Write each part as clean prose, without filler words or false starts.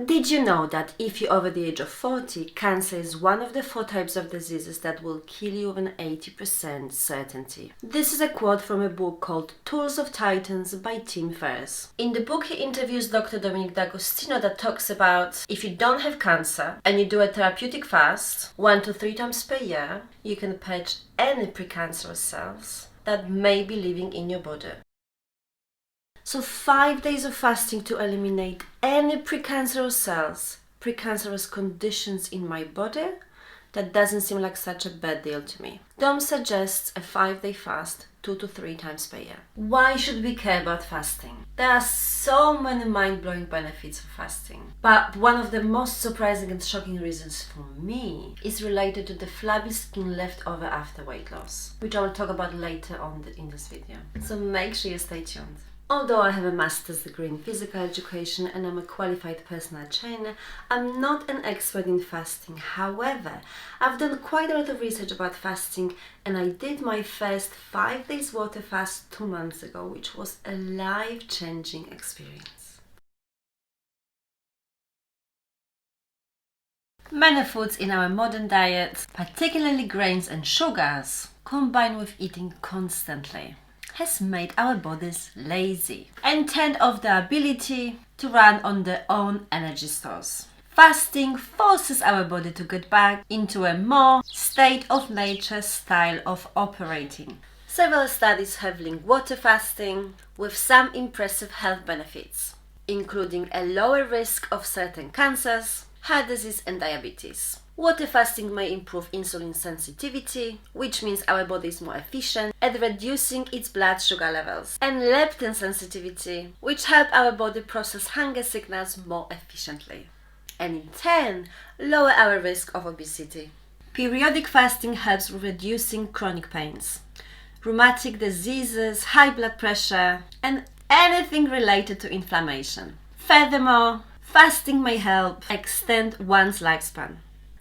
Did you know that if you're over the age of 40, cancer is one of the 4 types of diseases that will kill you with an 80% certainty? This is a quote from a book called Tools of Titans by Tim Ferriss. In the book, he interviews Dr. Dominic D'Agostino that talks about if you don't have cancer and you do a therapeutic fast 1 to 3 times per year, you can purge any precancerous cells that may be living in your body. So 5 days of fasting to eliminate any precancerous cells, precancerous conditions in my body? That doesn't seem like such a bad deal to me. Dom suggests a 5-day fast 2 to 3 times per year. Why should we care about fasting? There are so many mind-blowing benefits of fasting. But one of the most surprising and shocking reasons for me is related to the flabby skin left over after weight loss, which I will talk about later on in this video. So make sure you stay tuned. Although I have a master's degree in physical education and I'm a qualified personal trainer, I'm not an expert in fasting. However, I've done quite a lot of research about fasting and I did my first 5 days water fast 2 months ago, which was a life-changing experience. Many foods in our modern diet, particularly grains and sugars, combined with eating constantly, has made our bodies lazy and turned off the ability to run on their own energy stores. Fasting forces our body to get back into a more state of nature style of operating. Several studies have linked water fasting with some impressive health benefits, including a lower risk of certain cancers, heart disease and diabetes. Water fasting may improve insulin sensitivity, which means our body is more efficient at reducing its blood sugar levels, and leptin sensitivity, which help our body process hunger signals more efficiently, and in turn, lower our risk of obesity. Periodic fasting helps with reducing chronic pains, rheumatic diseases, high blood pressure, and anything related to inflammation. Furthermore, fasting may help extend one's lifespan.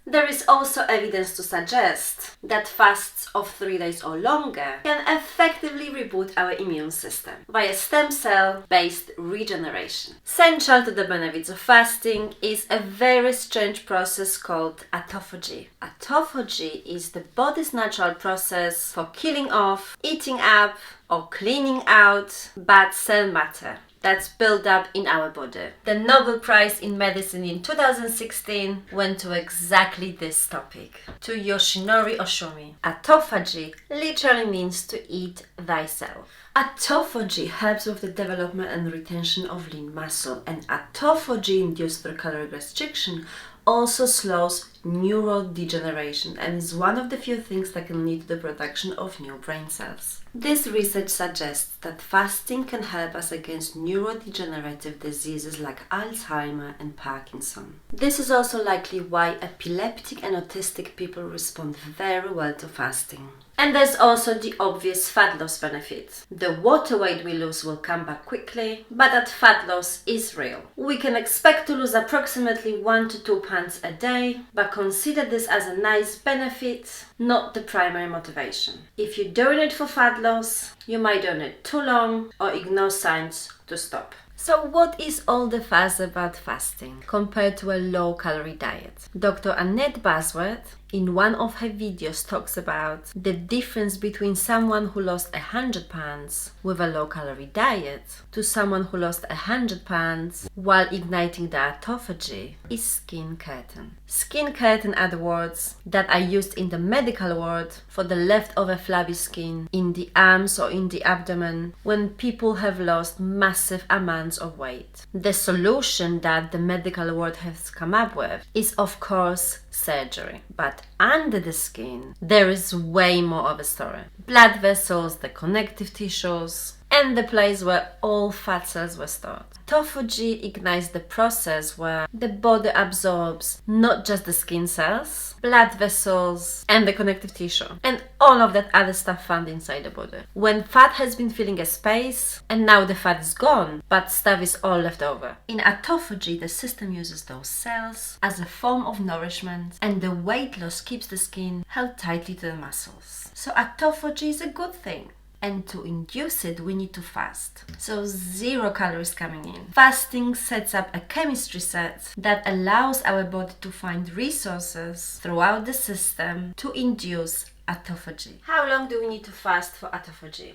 There is also evidence to suggest that fasts of 3 days or longer can effectively reboot our immune system via stem cell-based regeneration. Central to the benefits of fasting is a very strange process called autophagy. Autophagy is the body's natural process for killing off, eating up, or cleaning out bad cell matter that's built up in our body. The Nobel Prize in Medicine in 2016 went to exactly this topic, to Yoshinori Oshumi. Autophagy literally means to eat thyself. Autophagy helps with the development and retention of lean muscle, and autophagy induced through calorie restriction also slows neurodegeneration and is one of the few things that can lead to the production of new brain cells. This research suggests that fasting can help us against neurodegenerative diseases like Alzheimer and Parkinson. This is also likely why epileptic and autistic people respond very well to fasting. And there's also the obvious fat loss benefit. The water weight we lose will come back quickly, but that fat loss is real. We can expect to lose approximately 1 to 2 pounds a day, but consider this as a nice benefit, not the primary motivation. If you're doing it for fat loss, you might do it too long or ignore signs to stop. So what is all the fuss about fasting compared to a low-calorie diet? Dr. Annette Basworth, in one of her videos, talks about the difference between someone who lost 100 pounds with a low-calorie diet to someone who lost 100 pounds while igniting the autophagy is skin curtain. Skin curtain are the words that are used in the medical world for the leftover flabby skin in the arms or in the abdomen when people have lost massive amounts of weight. The solution that the medical world has come up with is, of course, surgery. But under the skin, there is way more of a story. Blood vessels, the connective tissues, and the place where all fat cells were stored. Autophagy ignites the process where the body absorbs not just the skin cells, blood vessels, and the connective tissue, and all of that other stuff found inside the body. When fat has been filling a space, and now the fat is gone, but stuff is all left over. In autophagy, the system uses those cells as a form of nourishment, and the weight loss keeps the skin held tightly to the muscles. So autophagy is a good thing. and to induce it we need to fast. So 0 calories coming in. Fasting sets up a chemistry set that allows our body to find resources throughout the system to induce autophagy. How long do we need to fast for autophagy?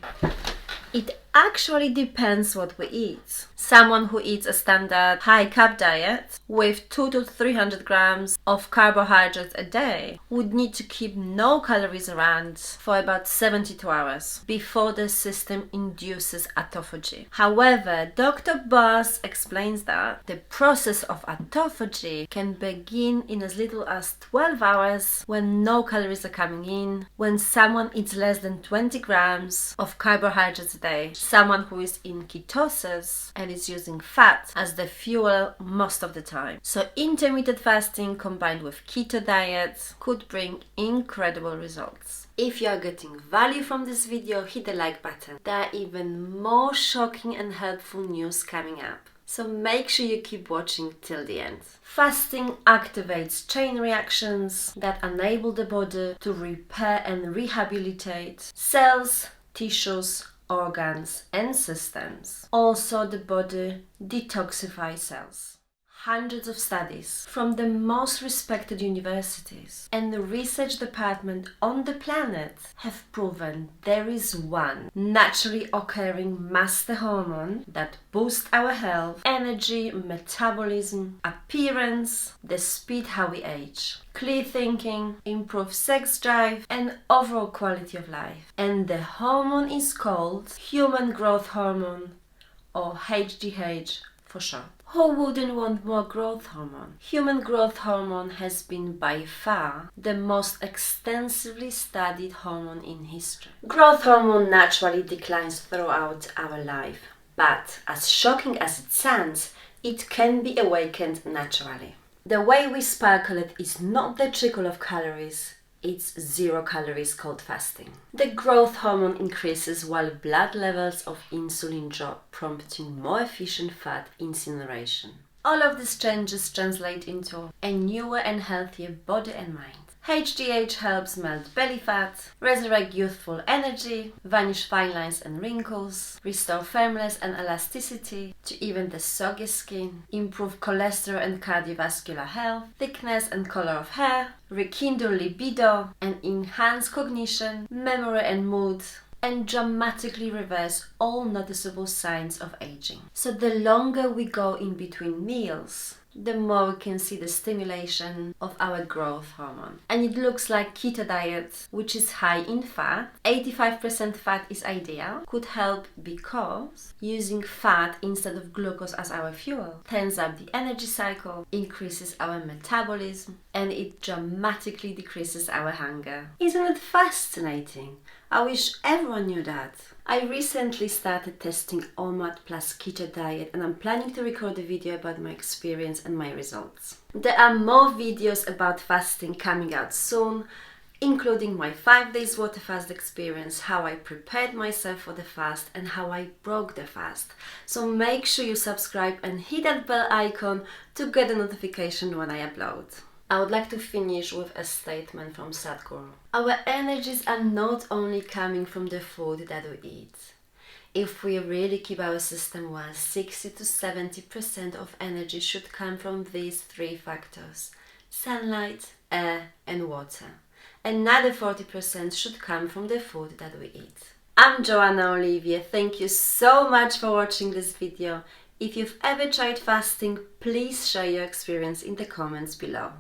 It actually depends what we eat. Someone who eats a standard high carb diet with 200 to 300 grams of carbohydrates a day would need to keep no calories around for about 72 hours before the system induces autophagy. However, Dr. Boss explains that the process of autophagy can begin in as little as 12 hours when no calories are coming in, when someone eats less than 20 grams of carbohydrates a day, someone who is in ketosis and is using fat as the fuel most of the time. So intermittent fasting combined with keto diet could bring incredible results. If you are getting value from this video, hit the like button. There are even more shocking and helpful news coming up. So make sure you keep watching till the end. Fasting activates chain reactions that enable the body to repair and rehabilitate cells, tissues, organs and systems. Also, the body detoxifies cells. Hundreds of studies from the most respected universities and the research department on the planet have proven there is one naturally occurring master hormone that boosts our health, energy, metabolism, appearance, the speed how we age, clear thinking, improves sex drive and overall quality of life. And the hormone is called human growth hormone, or HGH for short. Who wouldn't want more growth hormone? Human growth hormone has been by far the most extensively studied hormone in history. Growth hormone naturally declines throughout our life, but as shocking as it sounds, it can be awakened naturally. The way we sparkle it is not the trickle of calories, it's 0 calories called fasting. The growth hormone increases while blood levels of insulin drop, prompting more efficient fat incineration. All of these changes translate into a newer and healthier body and mind. HGH helps melt belly fat, resurrect youthful energy, vanish fine lines and wrinkles, restore firmness and elasticity to even the soggy skin, improve cholesterol and cardiovascular health, thickness and color of hair, rekindle libido, and enhance cognition, memory and mood, and dramatically reverse all noticeable signs of aging. So the longer we go in between meals, the more we can see the stimulation of our growth hormone. And it looks like keto diet, which is high in fat, 85% fat is ideal, could help because using fat instead of glucose as our fuel turns up the energy cycle, increases our metabolism, and it dramatically decreases our hunger. Isn't it fascinating? I wish everyone knew that. I recently started testing OMAD plus keto diet and I'm planning to record a video about my experience and my results. There are more videos about fasting coming out soon, including my 5 days water fast experience, how I prepared myself for the fast and how I broke the fast. So make sure you subscribe and hit that bell icon to get a notification when I upload. I would like to finish with a statement from Sadhguru. Our energies are not only coming from the food that we eat. If we really keep our system well, 60 to 70% of energy should come from these 3 factors: sunlight, air and water. Another 40% should come from the food that we eat. I'm Joanna Olivia. Thank you so much for watching this video. If you've ever tried fasting, please share your experience in the comments below.